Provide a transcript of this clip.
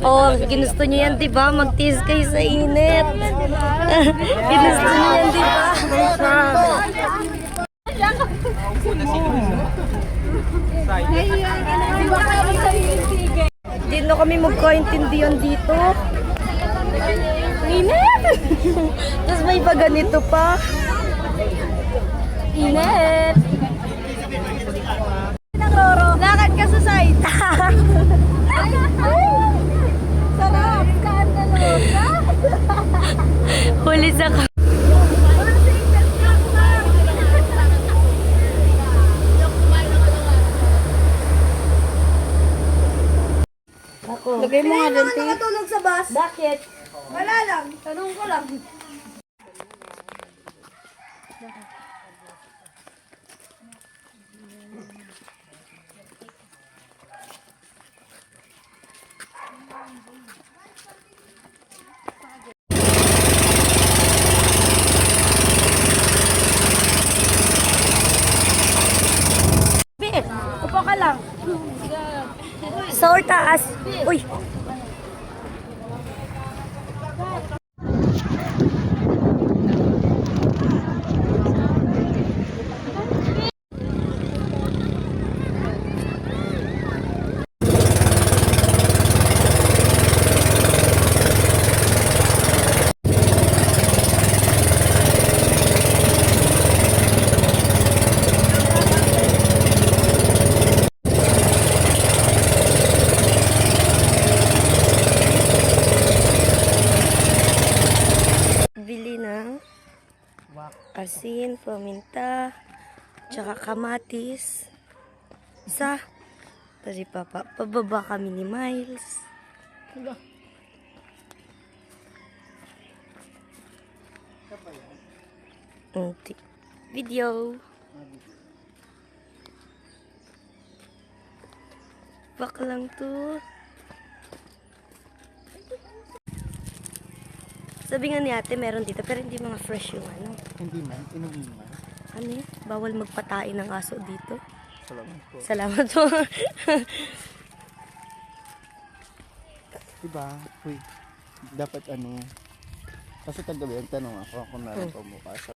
Oh, ginusto niyo yan, di ba? Magtiis kayo sa init. Ginusto niyo yan, di ba? Hindi na kami magkaintindihan dito. Init! Tapos may pa ganito pa. Init! Lakad ka sa side. Sarap! Saan na loob ka? Huli sa ka. Lagay mo nga doon, Ti. Nakatulog sa bus? Bakit? Wala lang. Tanong ko lang. Bit, upo ka lang. Sour taas. Uy. Bili ng asin, paminta, tsaka kamatis. Kasi pababa kami ni Miles. Video. Bak lang to. Sabi nga ni ate, meron dito, pero hindi mga fresh yung ano. Hindi man, inumin man. Ano yun? Bawal magpatain ng aso dito. Salamat po. Salamat po. Diba? Uy, dapat ano, kasi kagabi ang tanong ako kung meron pa mukha sa